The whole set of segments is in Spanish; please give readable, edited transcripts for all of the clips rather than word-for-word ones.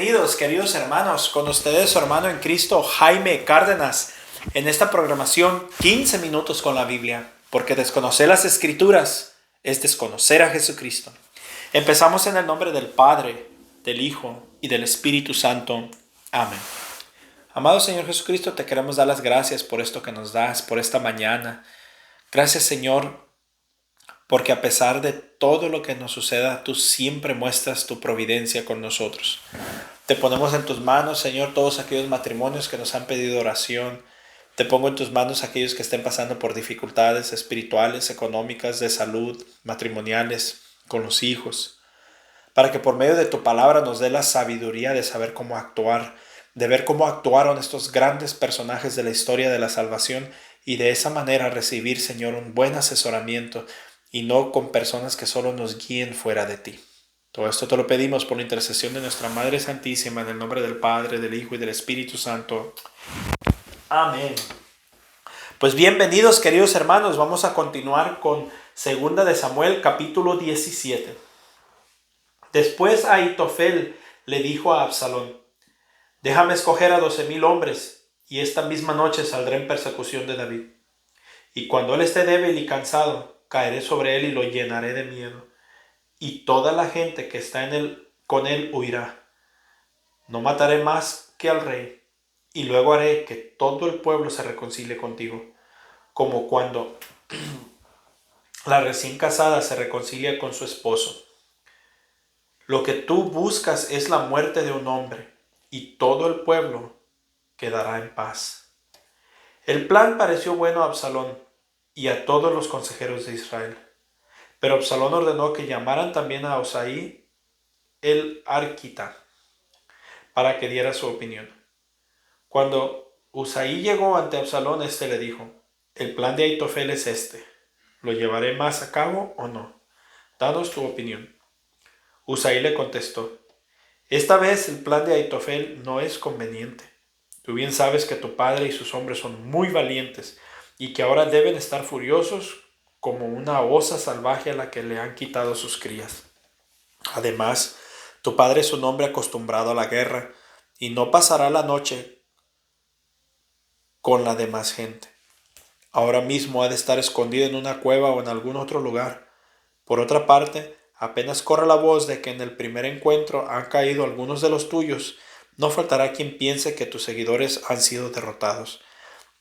bienvenidos, queridos hermanos, con ustedes su hermano en Cristo, Jaime Cárdenas, en esta programación 15 minutos con la Biblia, porque desconocer las Escrituras es desconocer a Jesucristo. Empezamos en el nombre del Padre, del Hijo y del Espíritu Santo. Amén. Amado Señor Jesucristo, te queremos dar las gracias por esto que nos das, por esta mañana. Gracias, Señor, porque a pesar de todo lo que nos suceda, tú siempre muestras tu providencia con nosotros. Te ponemos en tus manos, Señor, todos aquellos matrimonios que nos han pedido oración. Te pongo en tus manos aquellos que estén pasando por dificultades espirituales, económicas, de salud, matrimoniales, con los hijos, para que por medio de tu palabra nos dé la sabiduría de saber cómo actuar, de ver cómo actuaron estos grandes personajes de la historia de la salvación y de esa manera recibir, Señor, un buen asesoramiento y no con personas que solo nos guíen fuera de ti. Todo esto te lo pedimos por la intercesión de nuestra Madre Santísima, en el nombre del Padre, del Hijo y del Espíritu Santo. Amén. Pues bienvenidos, queridos hermanos, vamos a continuar con 2 de Samuel, capítulo 17. Después Ahitofel le dijo a Absalón: déjame escoger a 12,000 hombres, y esta misma noche saldré en persecución de David. Y cuando él esté débil y cansado, caeré sobre él y lo llenaré de miedo, y toda la gente que está con él huirá. No mataré más que al rey, y luego haré que todo el pueblo se reconcilie contigo, como cuando la recién casada se reconcilia con su esposo. Lo que tú buscas es la muerte de un hombre, y todo el pueblo quedará en paz. El plan pareció bueno a Absalón y a todos los consejeros de Israel. Pero Absalón ordenó que llamaran también a Husai el arquita para que diera su opinión. Cuando Husai llegó ante Absalón, éste le dijo: el plan de Ahitofel es este. ¿Lo llevaré más a cabo o no? Danos tu opinión. Husai le contestó: esta vez el plan de Ahitofel no es conveniente. Tú bien sabes que tu padre y sus hombres son muy valientes y que ahora deben estar furiosos como una osa salvaje a la que le han quitado sus crías. Además, tu padre es un hombre acostumbrado a la guerra y no pasará la noche con la demás gente. Ahora mismo ha de estar escondido en una cueva o en algún otro lugar. Por otra parte, apenas corre la voz de que en el primer encuentro han caído algunos de los tuyos, no faltará quien piense que tus seguidores han sido derrotados.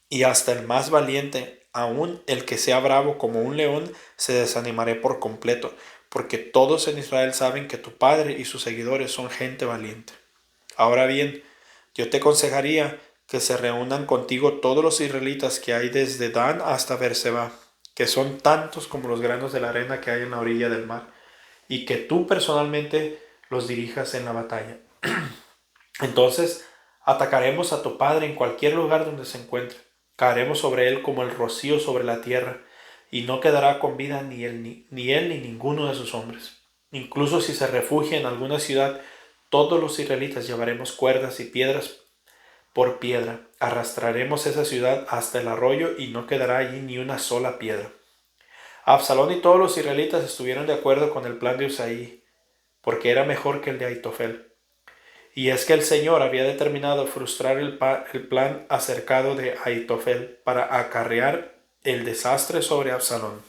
Y hasta el más valiente, aun el que sea bravo como un león, se desanimará por completo, porque todos en Israel saben que tu padre y sus seguidores son gente valiente. Ahora bien, yo te aconsejaría que se reúnan contigo todos los israelitas que hay desde Dan hasta Beerseba, que son tantos como los granos de la arena que hay en la orilla del mar, y que tú personalmente los dirijas en la batalla. Entonces atacaremos a tu padre en cualquier lugar donde se encuentre. Caeremos sobre él como el rocío sobre la tierra, y no quedará con vida ni él ni ninguno de sus hombres. Incluso si se refugia en alguna ciudad, todos los israelitas llevaremos cuerdas y piedras por piedra. Arrastraremos esa ciudad hasta el arroyo y no quedará allí ni una sola piedra. Absalón y todos los israelitas estuvieron de acuerdo con el plan de Husai, porque era mejor que el de Ahitofel. Y es que el Señor había determinado frustrar el plan acercado de Ahitofel para acarrear el desastre sobre Absalón.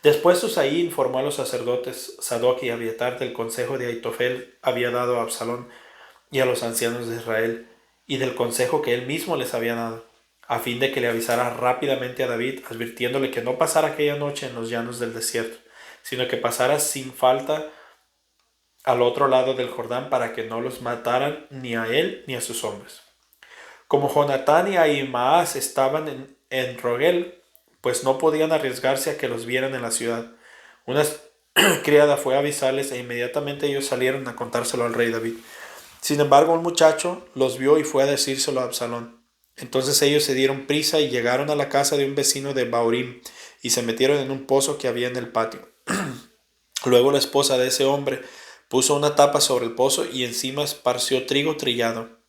Después Husai informó a los sacerdotes Sadoc y Abiatar del consejo de Ahitofel había dado a Absalón y a los ancianos de Israel, y del consejo que él mismo les había dado, a fin de que le avisara rápidamente a David, advirtiéndole que no pasara aquella noche en los llanos del desierto, sino que pasara sin falta al otro lado del Jordán, para que no los mataran ni a él ni a sus hombres. Como Jonatán y Ahimaas estaban en Rogel, pues no podían arriesgarse a que los vieran en la ciudad, una criada fue a avisarles e inmediatamente ellos salieron a contárselo al rey David. Sin embargo, un muchacho los vio y fue a decírselo a Absalón. Entonces ellos se dieron prisa y llegaron a la casa de un vecino de Baurim y se metieron en un pozo que había en el patio. Luego la esposa de ese hombre puso una tapa sobre el pozo y encima esparció trigo trillado.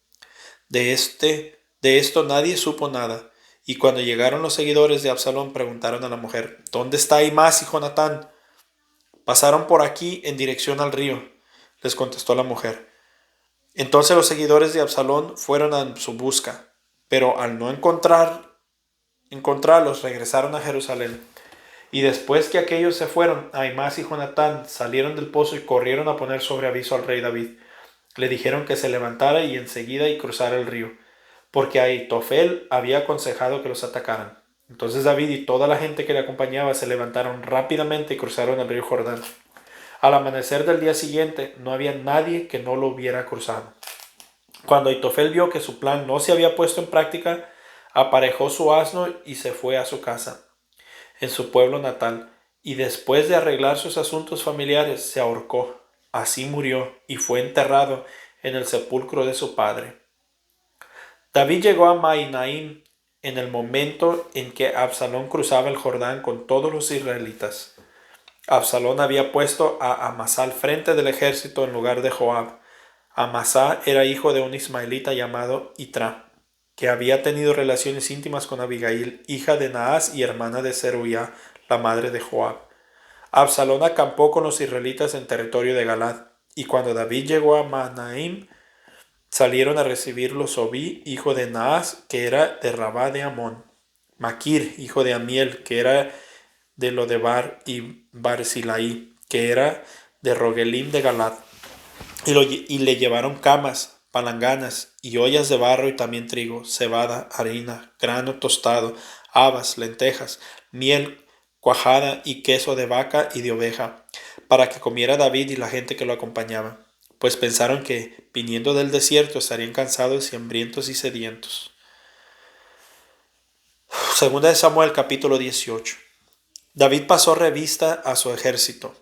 De esto nadie supo nada. Y cuando llegaron los seguidores de Absalón, preguntaron a la mujer: ¿dónde está Ahimaas y Jonatán? Pasaron por aquí en dirección al río, les contestó la mujer. Entonces los seguidores de Absalón fueron a su busca, pero al no encontrarlos regresaron a Jerusalén. Y después que aquellos se fueron, Ahimaas y Jonatán salieron del pozo y corrieron a poner sobre aviso al rey David. Le dijeron que se levantara y enseguida y cruzara el río, porque Ahitofel había aconsejado que los atacaran. Entonces David y toda la gente que le acompañaba se levantaron rápidamente y cruzaron el río Jordán. Al amanecer del día siguiente no había nadie que no lo hubiera cruzado. Cuando Ahitofel vio que su plan no se había puesto en práctica, aparejó su asno y se fue a su casa, en su pueblo natal, y después de arreglar sus asuntos familiares se ahorcó. Así murió y fue enterrado en el sepulcro de su padre. David llegó a Mahanaim en el momento en que Absalón cruzaba el Jordán con todos los israelitas. Absalón había puesto a Amasá al frente del ejército en lugar de Joab. Amasá era hijo de un ismaelita llamado Itra, que había tenido relaciones íntimas con Abigail, hija de Naas y hermana de Zeruiah, la madre de Joab. Absalón acampó con los israelitas en territorio de Galad, y cuando David llegó a Mahanaim, salieron a recibirlo Sobí, hijo de Naas, que era de Rabá de Amón, Maquir, hijo de Amiel, que era de Lodebar, y Barzilai, que era de Rogelim de Galad. Y le llevaron camas, palanganas y ollas de barro y también trigo, cebada, harina, grano tostado, habas, lentejas, miel, cuajada y queso de vaca y de oveja, para que comiera David y la gente que lo acompañaba, pues pensaron que, viniendo del desierto, estarían cansados y hambrientos y sedientos. Segunda de Samuel capítulo 18. David pasó revista a su ejército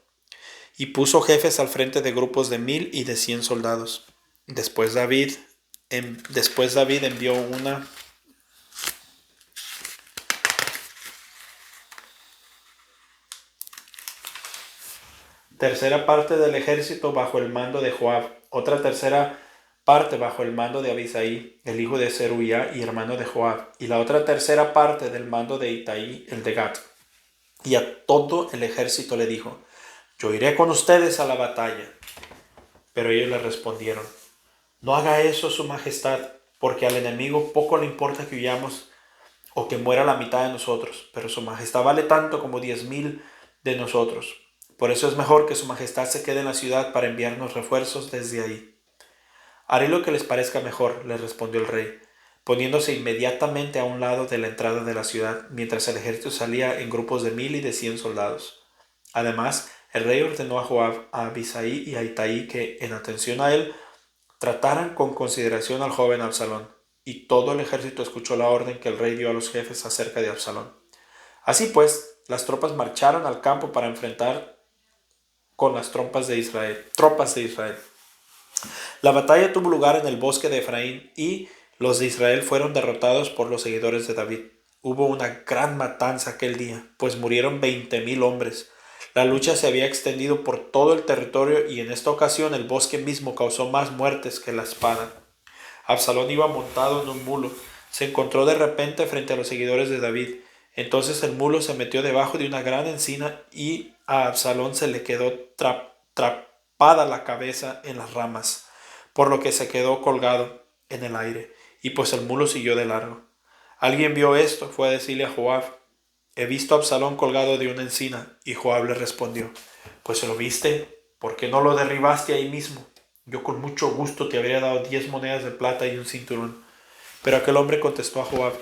y puso jefes al frente de grupos de 1000 y de 100 soldados. Después David envió una tercera parte del ejército bajo el mando de Joab, otra tercera parte bajo el mando de Abisai, el hijo de Zeruiah y hermano de Joab, y la otra tercera parte del mando de Itai, el de Gat. Y a todo el ejército le dijo: yo iré con ustedes a la batalla. Pero ellos le respondieron: no haga eso, su majestad, porque al enemigo poco le importa que huyamos o que muera la mitad de nosotros, pero su majestad vale tanto como 10,000 de nosotros. Por eso es mejor que su majestad se quede en la ciudad para enviarnos refuerzos desde ahí. Haré lo que les parezca mejor, le respondió el rey, poniéndose inmediatamente a un lado de la entrada de la ciudad, mientras el ejército salía en grupos de 1000 y de 100 soldados. Además, el rey ordenó a Joab, a Abisai y a Itai que, en atención a él, trataran con consideración al joven Absalón, y todo el ejército escuchó la orden que el rey dio a los jefes acerca de Absalón. Así pues, las tropas marcharon al campo para enfrentar con las tropas de Israel. La batalla tuvo lugar en el bosque de Efraín y los de Israel fueron derrotados por los seguidores de David. Hubo una gran matanza aquel día, pues murieron 20,000 hombres. La lucha se había extendido por todo el territorio y en esta ocasión el bosque mismo causó más muertes que la espada. Absalón iba montado en un mulo. Se encontró de repente frente a los seguidores de David. Entonces el mulo se metió debajo de una gran encina y a Absalón se le quedó trapada la cabeza en las ramas, por lo que se quedó colgado en el aire, y pues el mulo siguió de largo. Alguien vio esto, fue a decirle a Joab: he visto a Absalón colgado de una encina. Y Joab le respondió: pues se lo viste, ¿por qué no lo derribaste ahí mismo? Yo con mucho gusto te habría dado 10 monedas de plata y un cinturón. Pero aquel hombre contestó a Joab: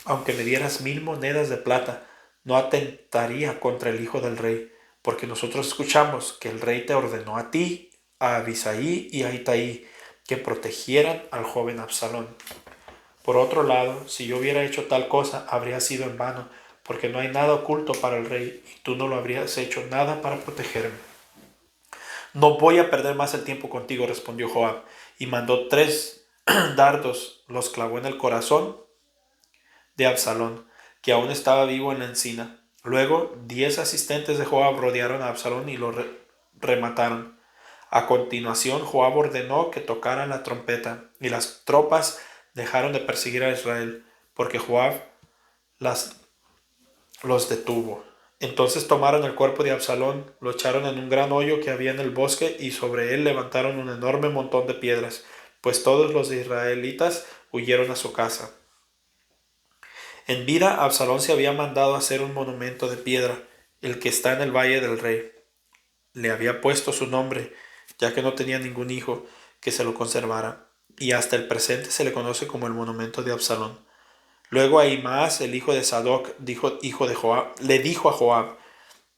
aunque me dieras 1000 monedas de plata, no atentaría contra el hijo del rey, porque nosotros escuchamos que el rey te ordenó a ti, a Abisai y a Itai, que protegieran al joven Absalón. Por otro lado, si yo hubiera hecho tal cosa, habría sido en vano, porque no hay nada oculto para el rey, y tú no lo habrías hecho nada para protegerme. No voy a perder más el tiempo contigo, respondió Joab, y mandó 3 dardos, los clavó en el corazón de Absalón, que aún estaba vivo en la encina. Luego 10 asistentes de Joab rodearon a Absalón y lo remataron. A continuación, Joab ordenó que tocaran la trompeta, y las tropas dejaron de perseguir a Israel, porque Joab los detuvo. Entonces tomaron el cuerpo de Absalón, lo echaron en un gran hoyo que había en el bosque, y sobre él levantaron un enorme montón de piedras, pues todos los israelitas huyeron a su casa. En vida, Absalón se había mandado hacer un monumento de piedra, el que está en el valle del rey. Le había puesto su nombre, ya que no tenía ningún hijo que se lo conservara, y hasta el presente se le conoce como el monumento de Absalón. Luego Ahimaas, el hijo de Sadoc, le dijo a Joab: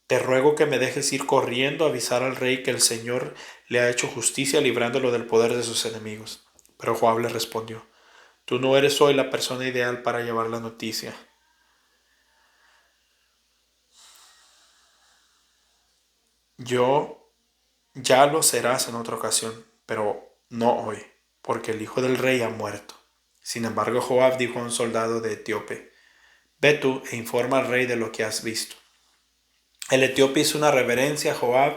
te ruego que me dejes ir corriendo a avisar al rey que el Señor le ha hecho justicia librándolo del poder de sus enemigos. Pero Joab le respondió: tú no eres hoy la persona ideal para llevar la noticia. Yo ya lo serás en otra ocasión, pero no hoy, porque el hijo del rey ha muerto. Sin embargo, Joab dijo a un soldado de Etíope: ve tú e informa al rey de lo que has visto. El etíope hizo una reverencia a Joab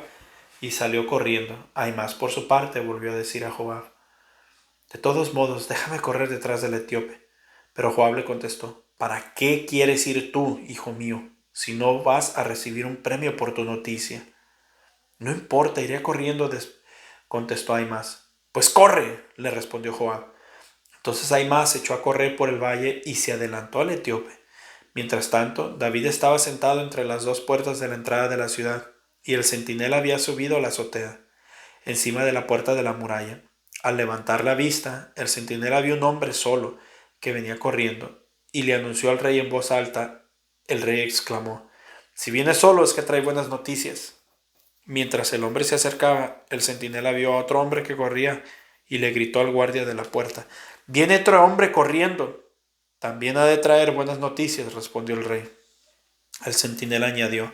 y salió corriendo. Ahimaas, por su parte, volvió a decir a Joab: de todos modos, déjame correr detrás del etíope. Pero Joab le contestó: ¿para qué quieres ir tú, hijo mío, si no vas a recibir un premio por tu noticia? No importa, iré corriendo, contestó Ahimaas. Pues corre, le respondió Joab. Entonces Ahimaas se echó a correr por el valle y se adelantó al etíope. Mientras tanto, David estaba sentado entre las dos puertas de la entrada de la ciudad, y el centinela había subido a la azotea, encima de la puerta de la muralla. Al levantar la vista, el centinela vio un hombre solo que venía corriendo, y le anunció al rey en voz alta. El rey exclamó: si viene solo es que trae buenas noticias. Mientras el hombre se acercaba, el centinela vio a otro hombre que corría y le gritó al guardia de la puerta: viene otro hombre corriendo. También ha de traer buenas noticias, respondió el rey. El centinela añadió: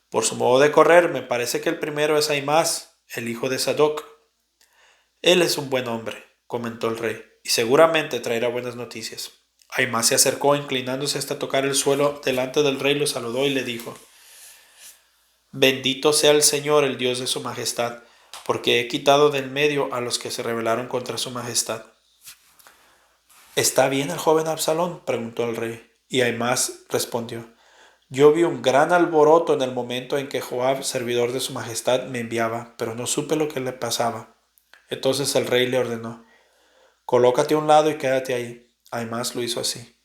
por su modo de correr, me parece que el primero es Ahimaas, el hijo de Sadoc. Él es un buen hombre, comentó el rey, y seguramente traerá buenas noticias. Ahimaas se acercó, inclinándose hasta tocar el suelo delante del rey, lo saludó y le dijo: bendito sea el Señor, el Dios de su majestad, porque he quitado del medio a los que se rebelaron contra su majestad. ¿Está bien el joven Absalón?, preguntó el rey. Y Ahimaas respondió: yo vi un gran alboroto en el momento en que Joab, servidor de su majestad, me enviaba, pero no supe lo que le pasaba. Entonces el rey le ordenó: colócate a un lado y quédate ahí. Ahimaas lo hizo así.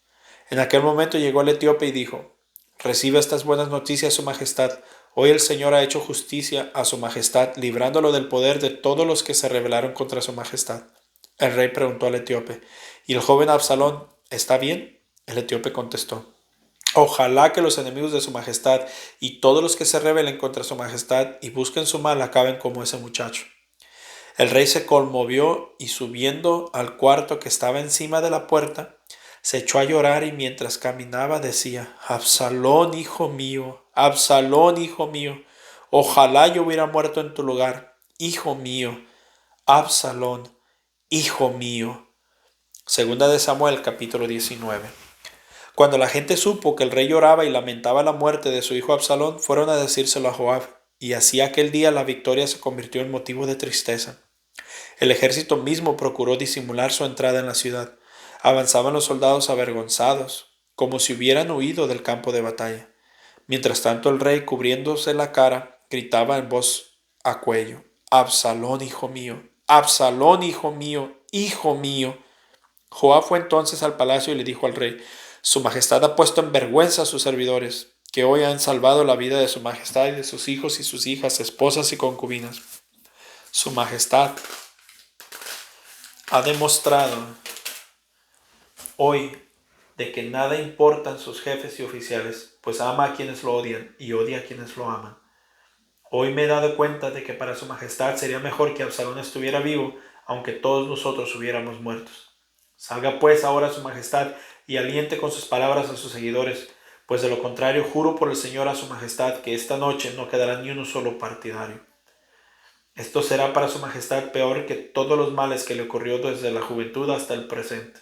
En aquel momento llegó el etíope y dijo: recibe estas buenas noticias, su majestad. Hoy el Señor ha hecho justicia a su majestad, librándolo del poder de todos los que se rebelaron contra su majestad. El rey preguntó al etíope: ¿y el joven Absalón está bien? El etíope contestó: ojalá que los enemigos de su majestad y todos los que se rebelen contra su majestad y busquen su mal acaben como ese muchacho. El rey se conmovió y, subiendo al cuarto que estaba encima de la puerta, se echó a llorar, y mientras caminaba decía: Absalón, hijo mío, Absalón, hijo mío, ojalá yo hubiera muerto en tu lugar, hijo mío, Absalón, hijo mío. Segunda de Samuel, capítulo 19. Cuando la gente supo que el rey lloraba y lamentaba la muerte de su hijo Absalón, fueron a decírselo a Joab, y así aquel día la victoria se convirtió en motivo de tristeza. El ejército mismo procuró disimular su entrada en la ciudad. Avanzaban los soldados avergonzados, como si hubieran huido del campo de batalla. Mientras tanto el rey, cubriéndose la cara, gritaba en voz a cuello: Absalón, hijo mío, Absalón, hijo mío, hijo mío. Joab fue entonces al palacio y le dijo al rey: su majestad ha puesto en vergüenza a sus servidores, que hoy han salvado la vida de su majestad y de sus hijos y sus hijas, esposas y concubinas. Su majestad ha demostrado hoy de que nada importan sus jefes y oficiales, pues ama a quienes lo odian y odia a quienes lo aman. Hoy me he dado cuenta de que para su majestad sería mejor que Absalón estuviera vivo, aunque todos nosotros hubiéramos muertos. Salga pues ahora su majestad y aliente con sus palabras a sus seguidores, pues de lo contrario juro por el Señor a su majestad que esta noche no quedará ni uno solo partidario. Esto será para su majestad peor que todos los males que le ocurrió desde la juventud hasta el presente.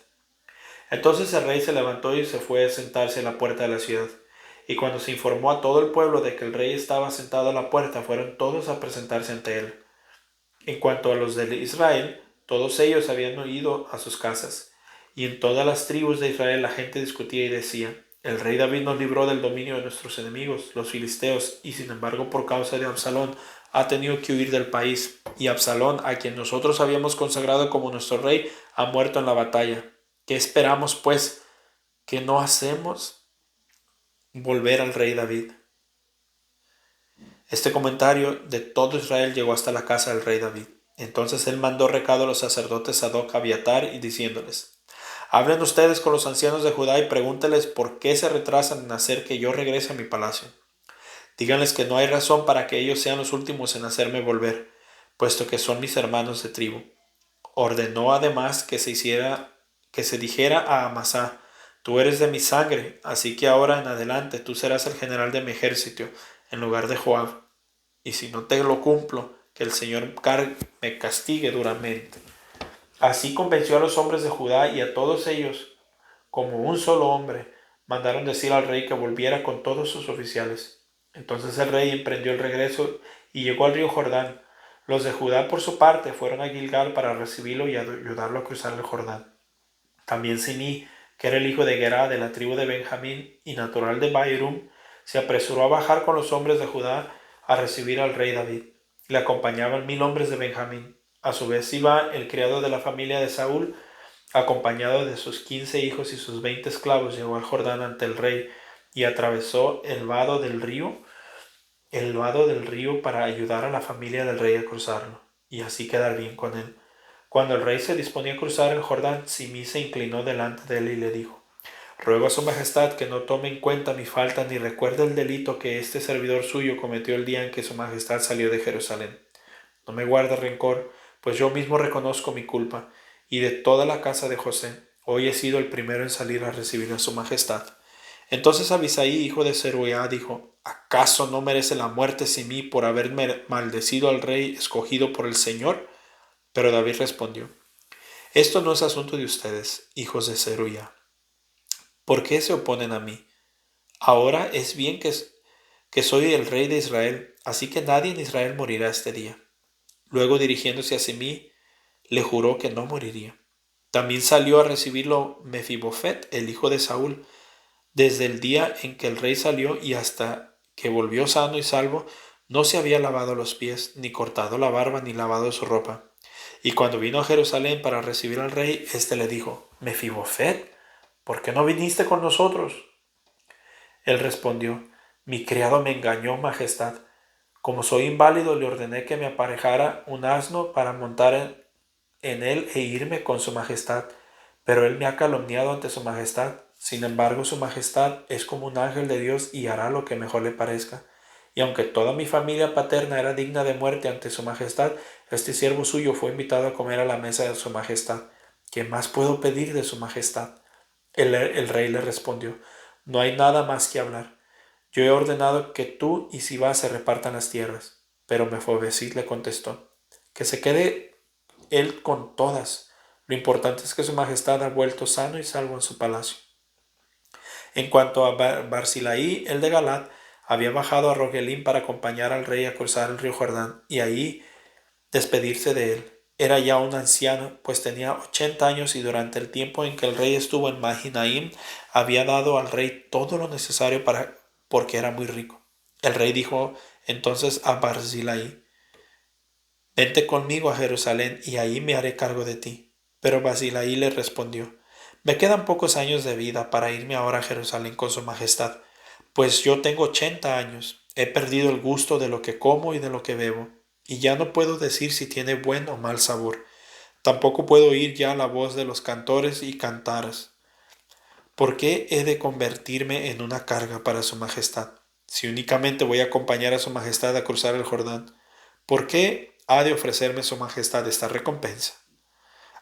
Entonces el rey se levantó y se fue a sentarse en la puerta de la ciudad. Y cuando se informó a todo el pueblo de que el rey estaba sentado a la puerta, fueron todos a presentarse ante él. En cuanto a los de Israel, todos ellos habían ido a sus casas. Y en todas las tribus de Israel la gente discutía y decía: el rey David nos libró del dominio de nuestros enemigos, los filisteos, y sin embargo por causa de Absalón ha tenido que huir del país, y Absalón, a quien nosotros habíamos consagrado como nuestro rey, ha muerto en la batalla. ¿Qué esperamos, pues? ¿Que no hacemos volver al rey David? Este comentario de todo Israel llegó hasta la casa del rey David. Entonces él mandó recado a los sacerdotes Sadoc, Abiatar, y diciéndoles: hablen ustedes con los ancianos de Judá y pregúnteles por qué se retrasan en hacer que yo regrese a mi palacio. Díganles que no hay razón para que ellos sean los últimos en hacerme volver, puesto que son mis hermanos de tribu. Ordenó además que se dijera a Amasá: tú eres de mi sangre, así que ahora en adelante tú serás el general de mi ejército, en lugar de Joab. Y si no te lo cumplo, que el Señor me castigue duramente. Así convenció a los hombres de Judá, y a todos ellos, como un solo hombre, mandaron decir al rey que volviera con todos sus oficiales. Entonces el rey emprendió el regreso y llegó al río Jordán. Los de Judá, por su parte, fueron a Gilgal para recibirlo y ayudarlo a cruzar el Jordán. También Simí, que era el hijo de Gerá, de la tribu de Benjamín y natural de Bairum, se apresuró a bajar con los hombres de Judá a recibir al rey David. Le acompañaban 1000 hombres de Benjamín. A su vez iba el criado de la familia de Saúl, acompañado de sus 15 hijos y sus 20 esclavos. Llegó al Jordán ante el rey y atravesó el vado del río para ayudar a la familia del rey a cruzarlo, y así quedar bien con él. Cuando el rey se disponía a cruzar el Jordán, Simí se inclinó delante de él y le dijo: ruego a su majestad que no tome en cuenta mi falta ni recuerde el delito que este servidor suyo cometió el día en que su majestad salió de Jerusalén. No me guarde rencor, pues yo mismo reconozco mi culpa, y de toda la casa de José, hoy he sido el primero en salir a recibir a su majestad. Entonces Abisaí, hijo de Zeruiah, dijo: ¿acaso no merece la muerte Simí por haber maldecido al rey escogido por el Señor? Pero David respondió: esto no es asunto de ustedes, hijos de Zeruiah. ¿Por qué se oponen a mí? Ahora es bien que soy el rey de Israel, así que nadie en Israel morirá este día. Luego, dirigiéndose a Simí, le juró que no moriría. También salió a recibirlo Mefibofet, el hijo de Saúl. Desde el día en que el rey salió y hasta que volvió sano y salvo, no se había lavado los pies, ni cortado la barba, ni lavado su ropa. Y cuando vino a Jerusalén para recibir al rey, éste le dijo: Mefibofet, ¿por qué no viniste con nosotros? Él respondió: mi criado me engañó, majestad. Como soy inválido, le ordené que me aparejara un asno para montar en él e irme con su majestad. Pero él me ha calumniado ante su majestad. Sin embargo, su majestad es como un ángel de Dios y hará lo que mejor le parezca. Y aunque toda mi familia paterna era digna de muerte ante su majestad, este siervo suyo fue invitado a comer a la mesa de su majestad. ¿Qué más puedo pedir de su majestad? El rey le respondió: no hay nada más que hablar. Yo he ordenado que tú y Sibá se repartan las tierras. Pero Mefiboset le contestó: que se quede él con todas. Lo importante es que su majestad ha vuelto sano y salvo en su palacio. En cuanto a Barzillai, el de Galat, había bajado a Rogelim para acompañar al rey a cruzar el río Jordán y ahí despedirse de él. Era ya un anciano, pues tenía 80 años, y durante el tiempo en que el rey estuvo en Mahinaim había dado al rey todo lo necesario porque era muy rico. El rey dijo entonces a Barzillai: vente conmigo a Jerusalén y ahí me haré cargo de ti. Pero Barzillai le respondió: me quedan pocos años de vida para irme ahora a Jerusalén con su majestad, pues yo tengo 80 años, he perdido el gusto de lo que como y de lo que bebo, y ya no puedo decir si tiene buen o mal sabor. Tampoco puedo oír ya la voz de los cantores y cantaras. ¿Por qué he de convertirme en una carga para su majestad, si únicamente voy a acompañar a su majestad a cruzar el Jordán? ¿Por qué ha de ofrecerme su majestad esta recompensa?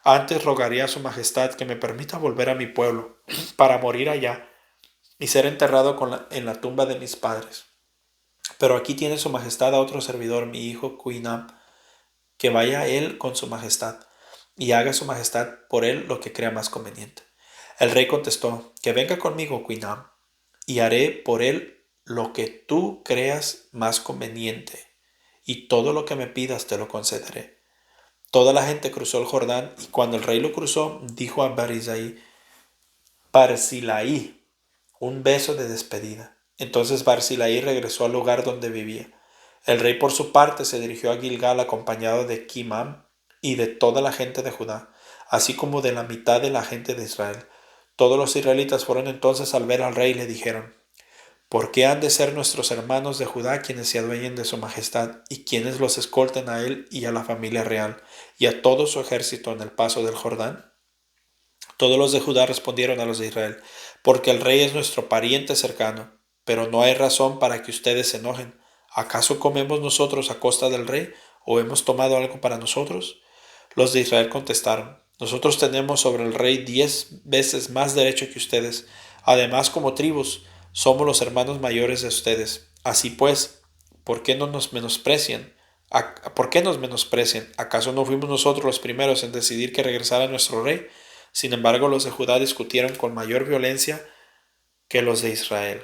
Antes rogaría a su majestad que me permita volver a mi pueblo, para morir allá y ser enterrado en la tumba de mis padres. Pero aquí tiene su majestad a otro servidor, mi hijo Cuinam, que vaya él con su majestad, y haga su majestad por él lo que crea más conveniente. El rey contestó: que venga conmigo, Cuinam, y haré por él lo que tú creas más conveniente, y todo lo que me pidas te lo concederé. Toda la gente cruzó el Jordán, y cuando el rey lo cruzó, dijo a Barzillai un beso de despedida. Entonces Barzillai regresó al lugar donde vivía. El rey por su parte se dirigió a Gilgal acompañado de Kimham y de toda la gente de Judá, así como de la mitad de la gente de Israel. Todos los israelitas fueron entonces al ver al rey y le dijeron: ¿Por qué han de ser nuestros hermanos de Judá quienes se adueñen de su majestad y quienes los escolten a él y a la familia real y a todo su ejército en el paso del Jordán? Todos los de Judá respondieron a los de Israel: porque el rey es nuestro pariente cercano, pero no hay razón para que ustedes se enojen. ¿Acaso comemos nosotros a costa del rey, o hemos tomado algo para nosotros? Los de Israel contestaron: nosotros tenemos sobre el rey 10 veces más derecho que ustedes. Además, como tribus, somos los hermanos mayores de ustedes. Así pues, ¿por qué no nos menosprecian? ¿Por qué nos menosprecian? ¿Acaso no fuimos nosotros los primeros en decidir que regresara nuestro rey? Sin embargo, los de Judá discutieron con mayor violencia que los de Israel.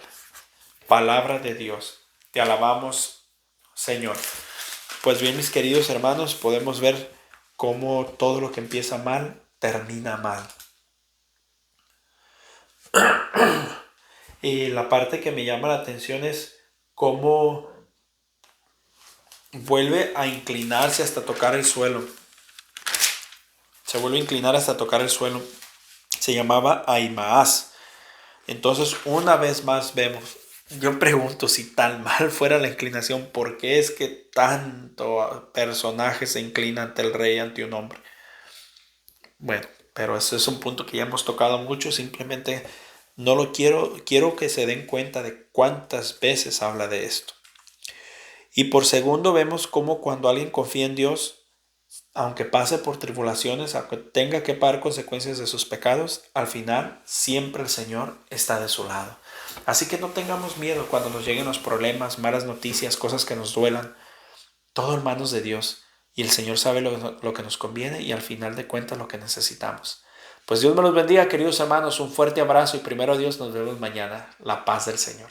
Palabra de Dios. Te alabamos, Señor. Pues bien, mis queridos hermanos, podemos ver cómo todo lo que empieza mal termina mal. Y la parte que me llama la atención es cómo vuelve a inclinarse hasta tocar el suelo. Se vuelve a inclinar hasta tocar el suelo. Se llamaba Ahimaaz. Entonces, una vez más vemos, yo pregunto, si tan mal fuera la inclinación, ¿por qué es que tanto personaje se inclina ante el rey, ante un hombre? Bueno, pero ese es un punto que ya hemos tocado mucho. Simplemente no lo quiero que se den cuenta de cuántas veces habla de esto. Y por segundo, vemos cómo cuando alguien confía en Dios, aunque pase por tribulaciones, aunque tenga que pagar consecuencias de sus pecados, al final siempre el Señor está de su lado. Así que no tengamos miedo cuando nos lleguen los problemas, malas noticias, cosas que nos duelan. Todo en manos de Dios. Y el Señor sabe lo que nos conviene y al final de cuentas lo que necesitamos. Pues Dios me los bendiga, queridos hermanos. Un fuerte abrazo y primero Dios, nos vemos mañana. La paz del Señor.